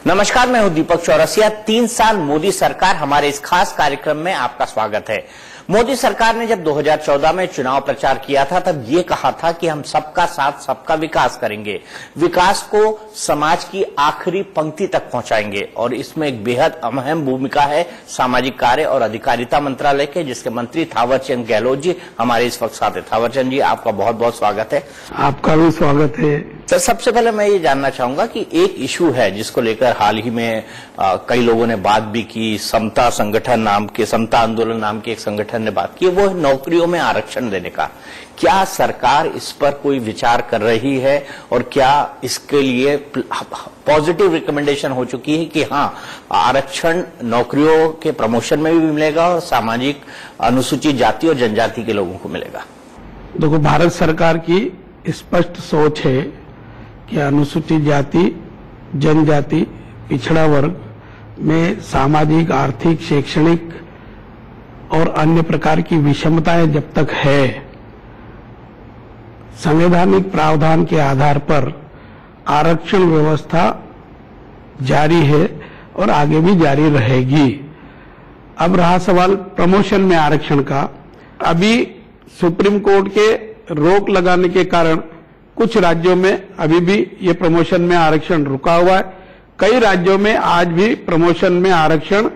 नमस्कार, मैं हूं दीपक चौरसिया। 3 साल मोदी सरकार, हमारे इस खास कार्यक्रम में आपका स्वागत है। मोदी सरकार ने जब 2014 में चुनाव प्रचार किया था तब ये कहा था कि हम सबका साथ सबका विकास करेंगे, विकास को समाज की आखिरी पंक्ति तक पहुंचाएंगे। और इसमें एक बेहद अहम भूमिका है सामाजिक कार्य और अधिकारिता मंत्रालय के, जिसके मंत्री थावरचंद गहलोत जी हमारे इस वक्त साथ है। थावरचंद जी, आपका बहुत बहुत स्वागत है। आपका भी स्वागत है। सर, सबसे पहले मैं ये जानना चाहूंगा कि एक इशू है जिसको लेकर हाल ही में कई लोगों ने बात भी की, समता संगठन नाम के, समता आंदोलन नाम के एक संगठन ने बात की, वो है नौकरियों में आरक्षण देने का। क्या सरकार इस पर कोई विचार कर रही है और क्या इसके लिए पॉजिटिव रिकमेंडेशन हो चुकी है कि हाँ, आरक्षण नौकरियों के प्रमोशन में भी मिलेगा और सामाजिक अनुसूचित जाति और जनजाति के लोगों को मिलेगा? देखो, भारत सरकार की स्पष्ट सोच है कि अनुसूचित जाति, जनजाति, पिछड़ा वर्ग में सामाजिक, आर्थिक, शैक्षणिक और अन्य प्रकार की विषमताएं जब तक है, संवैधानिक प्रावधान के आधार पर आरक्षण व्यवस्था जारी है और आगे भी जारी रहेगी। अब रहा सवाल प्रमोशन में आरक्षण का। अभी सुप्रीम कोर्ट के रोक लगाने के कारण कुछ राज्यों में अभी भी ये प्रमोशन में आरक्षण रुका हुआ है। कई राज्यों में आज भी प्रमोशन में आरक्षण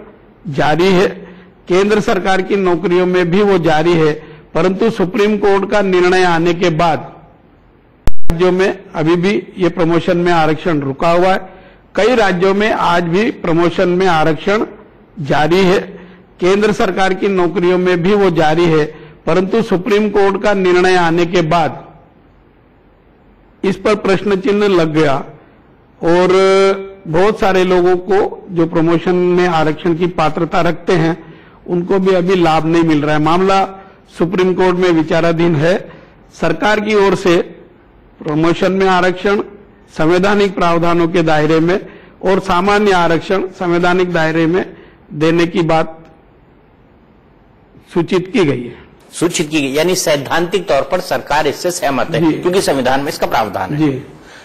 जारी है। केंद्र सरकार की नौकरियों में भी वो जारी है, परंतु सुप्रीम कोर्ट का निर्णय आने के बाद राज्यों में अभी भी ये प्रमोशन में आरक्षण रुका हुआ है। कई राज्यों में आज भी प्रमोशन में आरक्षण जारी है। केंद्र सरकार की नौकरियों में भी वो जारी है, परंतु सुप्रीम कोर्ट का निर्णय आने के बाद इस पर प्रश्न चिन्ह लग गया और बहुत सारे लोगों को जो प्रमोशन में आरक्षण की पात्रता रखते हैं उनको भी अभी लाभ नहीं मिल रहा है। मामला सुप्रीम कोर्ट में विचाराधीन है। सरकार की ओर से प्रमोशन में आरक्षण संवैधानिक प्रावधानों के दायरे में और सामान्य आरक्षण संवैधानिक दायरे में देने की बात सूचित की गई है। सूचित की गई यानी सैद्धांतिक तौर पर सरकार इससे सहमत है, क्योंकि संविधान में इसका प्रावधान है।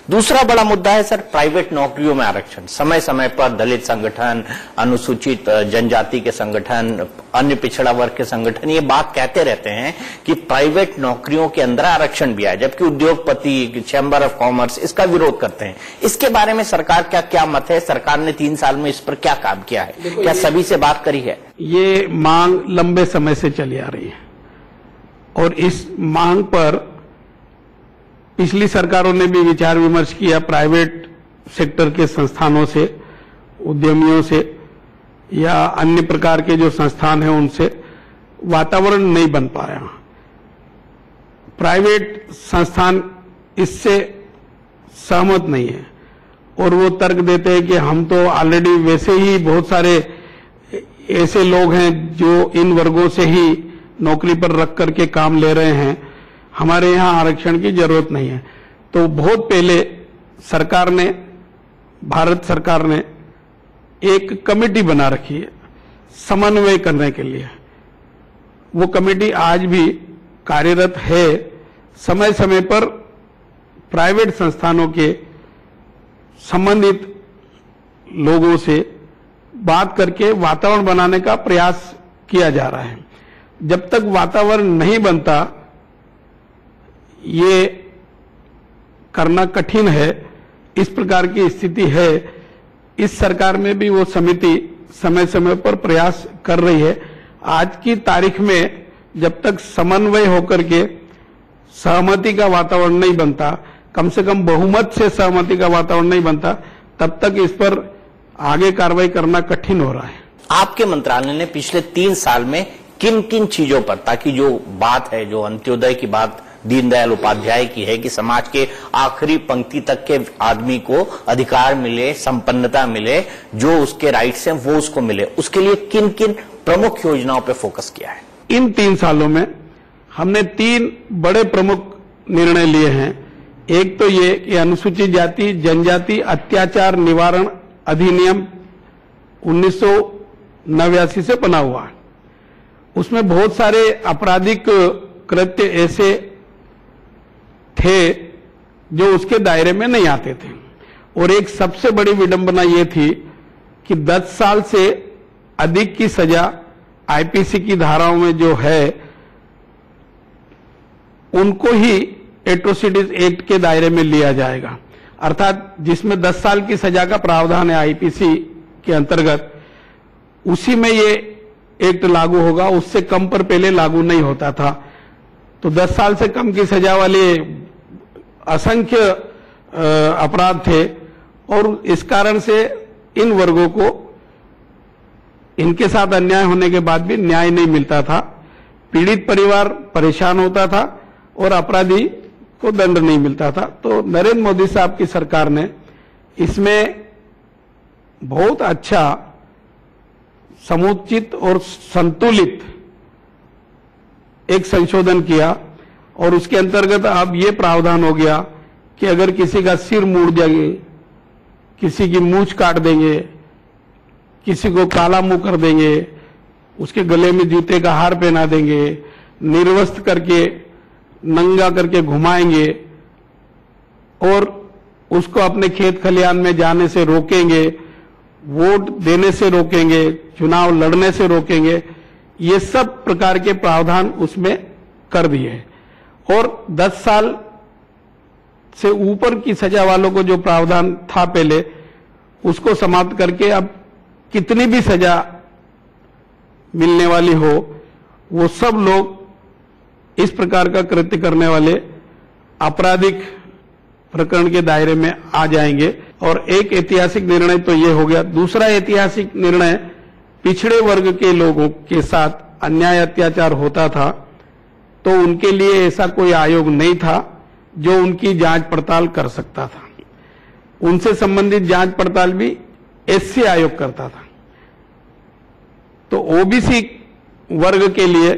दूसरा बड़ा मुद्दा है सर, प्राइवेट नौकरियों में आरक्षण। समय समय पर दलित संगठन, अनुसूचित जनजाति के संगठन, अन्य पिछड़ा वर्ग के संगठन ये बात कहते रहते हैं कि प्राइवेट नौकरियों के अंदर आरक्षण भी आए, जबकि उद्योगपति, चैम्बर ऑफ कॉमर्स इसका विरोध करते हैं। इसके बारे में सरकार का क्या मत है? सरकार ने 3 साल में इस पर क्या काम किया है? क्या सभी से बात करी है? ये मांग लंबे समय से चली आ रही है और इस मांग पर पिछली सरकारों ने भी विचार विमर्श किया। प्राइवेट सेक्टर के संस्थानों से, उद्यमियों से या अन्य प्रकार के जो संस्थान हैं उनसे वातावरण नहीं बन पाया। प्राइवेट संस्थान इससे सहमत नहीं है और वो तर्क देते हैं कि हम तो ऑलरेडी वैसे ही बहुत सारे ऐसे लोग हैं जो इन वर्गों से ही नौकरी पर रख करके काम ले रहे हैं, हमारे यहां आरक्षण की जरूरत नहीं है। तो बहुत पहले सरकार ने, भारत सरकार ने एक कमेटी बना रखी है समन्वय करने के लिए। वो कमेटी आज भी कार्यरत है। समय समय पर प्राइवेट संस्थानों के संबंधित लोगों से बात करके वातावरण बनाने का प्रयास किया जा रहा है। जब तक वातावरण नहीं बनता ये करना कठिन है। इस प्रकार की स्थिति है। इस सरकार में भी वो समिति समय समय पर प्रयास कर रही है। आज की तारीख में जब तक समन्वय होकर के सहमति का वातावरण नहीं बनता, कम से कम बहुमत से सहमति का वातावरण नहीं बनता, तब तक इस पर आगे कार्रवाई करना कठिन हो रहा है। आपके मंत्रालय ने पिछले 3 साल में किन किन चीजों पर, ताकि जो बात है, जो अंत्योदय की बात दीनदयाल उपाध्याय की है कि समाज के आखिरी पंक्ति तक के आदमी को अधिकार मिले, संपन्नता मिले, जो उसके राइट्स हैं वो उसको मिले, उसके लिए किन किन प्रमुख योजनाओं पर फोकस किया है? इन 3 सालों में हमने 3 बड़े प्रमुख निर्णय लिए हैं। एक तो ये कि अनुसूचित जाति जनजाति अत्याचार निवारण अधिनियम 1989 से बना हुआ है। उसमें बहुत सारे आपराधिक कृत्य ऐसे थे जो उसके दायरे में नहीं आते थे और एक सबसे बड़ी विडंबना ये थी कि 10 साल से अधिक की सजा आईपीसी की धाराओं में जो है उनको ही एट्रोसिटीज एक्ट के दायरे में लिया जाएगा, अर्थात जिसमें 10 साल की सजा का प्रावधान है आईपीसी के अंतर्गत, उसी में ये एक्ट लागू होगा। उससे कम पर पहले लागू नहीं होता था। तो 10 साल से कम की सजा वाले असंख्य अपराध थे और इस कारण से इन वर्गों को इनके साथ अन्याय होने के बाद भी न्याय नहीं मिलता था। पीड़ित परिवार परेशान होता था और अपराधी को दंड नहीं मिलता था। तो नरेंद्र मोदी साहब की सरकार ने इसमें बहुत अच्छा, समुचित और संतुलित एक संशोधन किया और उसके अंतर्गत अब ये प्रावधान हो गया कि अगर किसी का सिर मुड़ जाए, किसी की मूंछ काट देंगे, किसी को काला मुंह कर देंगे, उसके गले में जूते का हार पहना देंगे, निर्वस्त्र करके नंगा करके घुमाएंगे और उसको अपने खेत खलिहान में जाने से रोकेंगे, वोट देने से रोकेंगे, चुनाव लड़ने से रोकेंगे, ये सब प्रकार के प्रावधान उसमें कर दिए हैं। और 10 साल से ऊपर की सजा वालों को जो प्रावधान था पहले, उसको समाप्त करके अब कितनी भी सजा मिलने वाली हो, वो सब लोग इस प्रकार का कृत्य करने वाले आपराधिक प्रकरण के दायरे में आ जाएंगे। और एक ऐतिहासिक निर्णय तो ये हो गया। दूसरा ऐतिहासिक निर्णय, पिछड़े वर्ग के लोगों के साथ अन्याय अत्याचार होता था तो उनके लिए ऐसा कोई आयोग नहीं था जो उनकी जांच पड़ताल कर सकता था। उनसे संबंधित जांच पड़ताल भी एससी आयोग करता था। तो ओबीसी वर्ग के लिए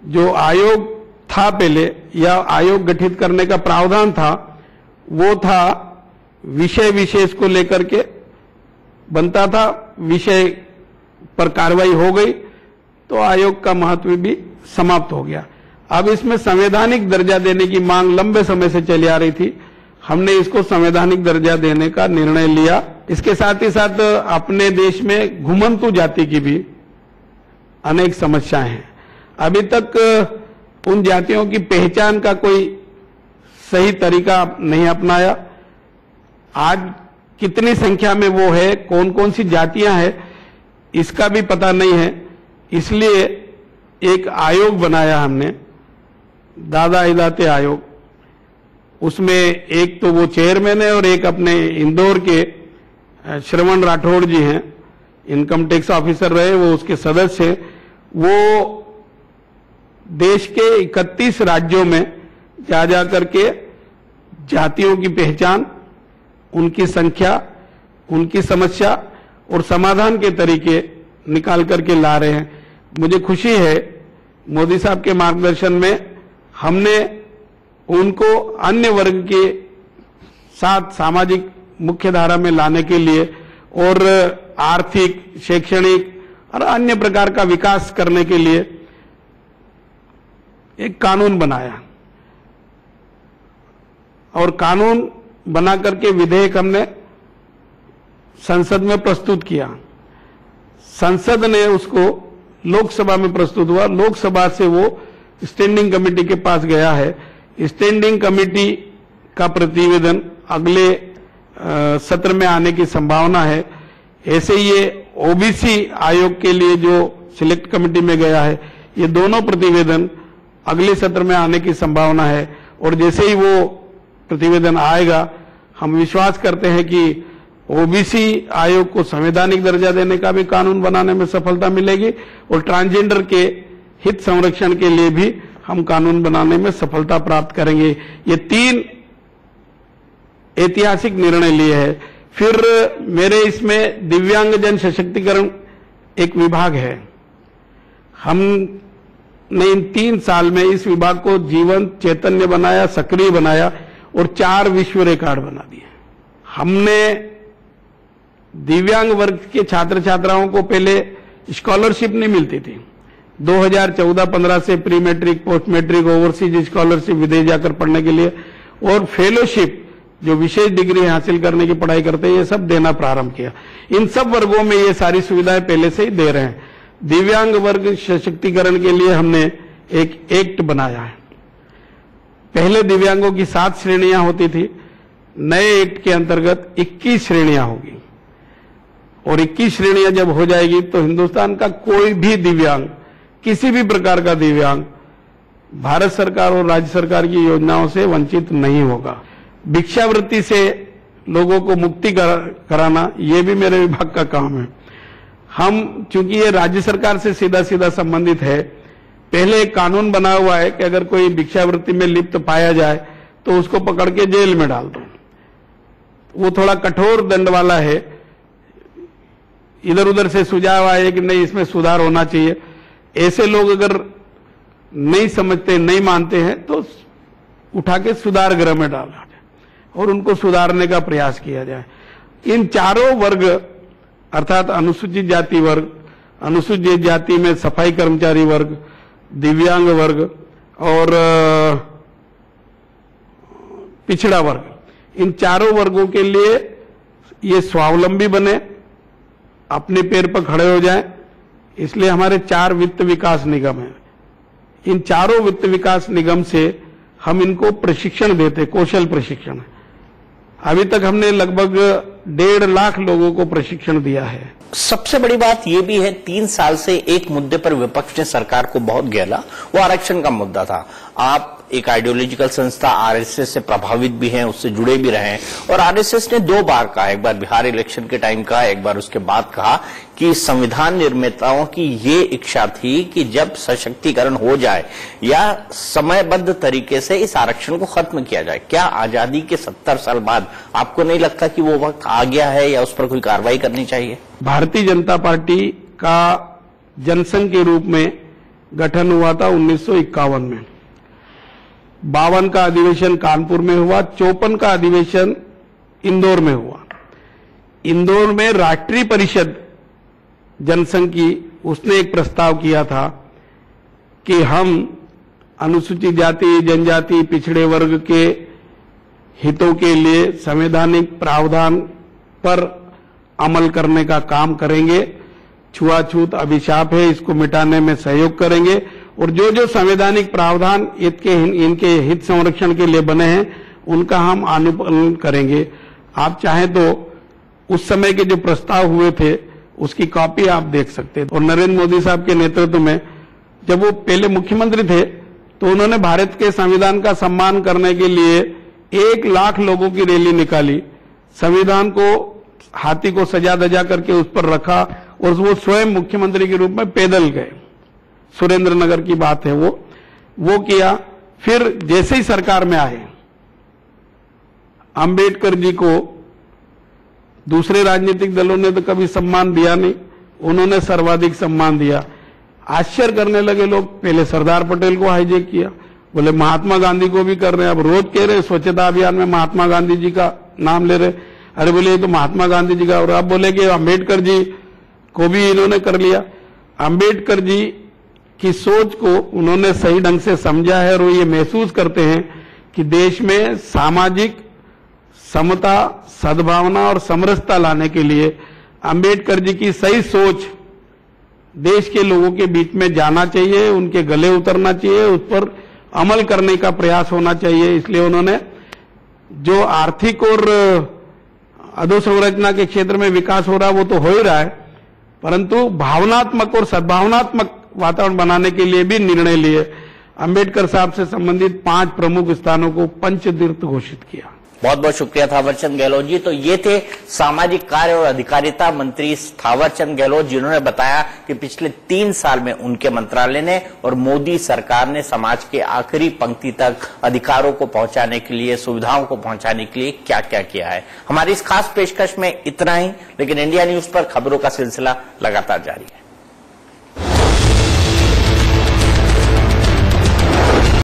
जो आयोग था पहले, या आयोग गठित करने का प्रावधान था, वो था विषय विशेष को लेकर के बनता था। विषय पर कार्रवाई हो गई तो आयोग का महत्व भी समाप्त हो गया। अब इसमें संवैधानिक दर्जा देने की मांग लंबे समय से चली आ रही थी। हमने इसको संवैधानिक दर्जा देने का निर्णय लिया। इसके साथ ही साथ अपने देश में घुमंतु जाति की भी अनेक समस्याएं हैं। अभी तक उन जातियों की पहचान का कोई सही तरीका नहीं अपनाया। आज कितनी संख्या में वो है, कौन कौन सी जातियां हैं, इसका भी पता नहीं है। इसलिए एक आयोग बनाया हमने, दादा इदाते आयोग। उसमें एक तो वो चेयरमैन है और एक अपने इंदौर के श्रवण राठौड़ जी हैं, इनकम टैक्स ऑफिसर रहे, वो उसके सदस्य हैं। वो देश के 31 राज्यों में जा जा करके जातियों की पहचान, उनकी संख्या, उनकी समस्या और समाधान के तरीके निकाल करके ला रहे हैं। मुझे खुशी है मोदी साहब के मार्गदर्शन में हमने उनको अन्य वर्ग के साथ सामाजिक मुख्यधारा में लाने के लिए और आर्थिक, शैक्षणिक और अन्य प्रकार का विकास करने के लिए एक कानून बनाया और कानून बना करके विधेयक हमने संसद में प्रस्तुत किया। संसद ने उसको लोकसभा में प्रस्तुत हुआ। लोकसभा से वो स्टैंडिंग कमेटी के पास गया है। स्टैंडिंग कमेटी का प्रतिवेदन अगले सत्र में आने की संभावना है। ऐसे ये ओबीसी आयोग के लिए जो सिलेक्ट कमेटी में गया है, ये दोनों प्रतिवेदन अगले सत्र में आने की संभावना है। और जैसे ही वो प्रतिवेदन आएगा, हम विश्वास करते हैं कि ओबीसी आयोग को संवैधानिक दर्जा देने का भी कानून बनाने में सफलता मिलेगी और ट्रांसजेंडर के हित संरक्षण के लिए भी हम कानून बनाने में सफलता प्राप्त करेंगे। ये 3 ऐतिहासिक निर्णय लिए हैं। फिर मेरे इसमें दिव्यांगजन सशक्तिकरण एक विभाग है। हमने इन 3 साल में इस विभाग को जीवंत, चैतन्य बनाया, सक्रिय बनाया और 4 विश्व रिकॉर्ड बना दिए। हमने दिव्यांग वर्ग के छात्र छात्राओं को पहले स्कॉलरशिप नहीं मिलती थी। 2014-15 से pre matric, post matric, overseas scholarship विदेश जाकर पढ़ने के लिए और फेलोशिप जो विशेष डिग्री हासिल करने की पढ़ाई करते हैं, ये सब देना प्रारंभ किया। इन सब वर्गों में ये सारी सुविधाएं पहले से ही दे रहे हैं। दिव्यांग वर्ग सशक्तिकरण के लिए हमने एक एक्ट बनाया है। पहले दिव्यांगों की 7 श्रेणियां होती थी, नए एक्ट के अंतर्गत 21 श्रेणियां होगी और 21 श्रेणियां जब हो जाएगी तो हिंदुस्तान का कोई भी दिव्यांग, किसी भी प्रकार का दिव्यांग भारत सरकार और राज्य सरकार की योजनाओं से वंचित नहीं होगा। भिक्षावृत्ति से लोगों को मुक्ति कराना ये भी मेरे विभाग का काम है। हम चूंकि ये राज्य सरकार से सीधा सीधा संबंधित है, पहले एक कानून बना हुआ है कि अगर कोई भिक्षावृत्ति में लिप्त पाया जाए तो उसको पकड़ के जेल में डाल दो। वो थोड़ा कठोर दंड वाला है। इधर उधर से सुझाव आए कि नहीं इसमें सुधार होना चाहिए। ऐसे लोग अगर नहीं समझते, नहीं मानते हैं तो उठा के सुधार गृह में डाला जाए और उनको सुधारने का प्रयास किया जाए। इन चारों वर्ग अर्थात अनुसूचित जाति वर्ग, अनुसूचित जाति में सफाई कर्मचारी वर्ग, दिव्यांग वर्ग और पिछड़ा वर्ग, इन चारों वर्गों के लिए ये स्वावलंबी बने, अपने पैर पर खड़े हो जाएं, इसलिए हमारे 4 वित्त विकास निगम हैं। इन चारों वित्त विकास निगम से हम इनको प्रशिक्षण देते, कौशल प्रशिक्षण। अभी तक हमने लगभग 1.5 लाख लोगों को प्रशिक्षण दिया है। सबसे बड़ी बात यह भी है, 3 साल से एक मुद्दे पर विपक्ष ने सरकार को बहुत घेरा, वो आरक्षण का मुद्दा था। आप एक आइडियोलॉजिकल संस्था आरएसएस से प्रभावित भी हैं, उससे जुड़े भी रहे हैं और आरएसएस ने 2 बार कहा, एक बार बिहार इलेक्शन के टाइम कहा, एक बार उसके बाद कहा कि संविधान निर्माताओं की ये इच्छा थी कि जब सशक्तिकरण हो जाए या समयबद्ध तरीके से इस आरक्षण को खत्म किया जाए। क्या आजादी के 70 साल बाद आपको नहीं लगता कि वो वक्त आ गया है या उस पर कोई कार्रवाई करनी चाहिए? भारतीय जनता पार्टी का जनसंघ के रूप में गठन हुआ था 1951 में। 52 का अधिवेशन कानपुर में हुआ, 54 का अधिवेशन इंदौर में हुआ। इंदौर में राष्ट्रीय परिषद जनसंघ की, उसने एक प्रस्ताव किया था कि हम अनुसूचित जाति, जनजाति, पिछड़े वर्ग के हितों के लिए संवैधानिक प्रावधान पर अमल करने का काम करेंगे। छुआछूत अभिशाप है, इसको मिटाने में सहयोग करेंगे और जो जो संवैधानिक प्रावधान इनके हित संरक्षण के लिए बने हैं उनका हम अनुपालन करेंगे। आप चाहें तो उस समय के जो प्रस्ताव हुए थे उसकी कॉपी आप देख सकते हैं। और नरेंद्र मोदी साहब के नेतृत्व में जब वो पहले मुख्यमंत्री थे तो उन्होंने भारत के संविधान का सम्मान करने के लिए 1 लाख लोगों की रैली निकाली। संविधान को हाथी को सजा दजा करके उस पर रखा और वो स्वयं मुख्यमंत्री के रूप में पैदल गए। सुरेंद्र नगर की बात है वो किया। फिर जैसे ही सरकार में आए, अंबेडकर जी को दूसरे राजनीतिक दलों ने तो कभी सम्मान दिया नहीं, उन्होंने सर्वाधिक सम्मान दिया। आश्चर्य करने लगे लोग, पहले सरदार पटेल को हाईजैक किया, बोले महात्मा गांधी को भी कर रहे हैं। अब रोज कह रहे स्वच्छता अभियान में महात्मा गांधी जी का नाम ले रहे, अरे बोले ये तो महात्मा गांधी जी का। और अब बोले कि अंबेडकर जी को भी इन्होंने कर लिया। अंबेडकर जी की सोच को उन्होंने सही ढंग से समझा है और वो ये महसूस करते हैं कि देश में सामाजिक समता, सद्भावना और समरसता लाने के लिए अंबेडकर जी की सही सोच देश के लोगों के बीच में जाना चाहिए, उनके गले उतरना चाहिए, उस पर अमल करने का प्रयास होना चाहिए। इसलिए उन्होंने जो आर्थिक और अधोसंरचना के क्षेत्र में विकास हो रहा है वो तो हो ही रहा है, परंतु भावनात्मक और सद्भावनात्मक वातावरण बनाने के लिए भी निर्णय लिए। अंबेडकर साहब से संबंधित 5 प्रमुख स्थानों को पंचतीर्थ घोषित किया। बहुत बहुत शुक्रिया थावरचंद गहलोत जी। तो ये थे सामाजिक कार्य और अधिकारिता मंत्री थावरचंद गहलोत, जिन्होंने बताया कि पिछले 3 साल में उनके मंत्रालय ने और मोदी सरकार ने समाज के आखिरी पंक्ति तक अधिकारों को पहुंचाने के लिए, सुविधाओं को पहुंचाने के लिए क्या क्या किया है। हमारी इस खास पेशकश में इतना ही, लेकिन इंडिया न्यूज पर खबरों का सिलसिला लगातार जारी है।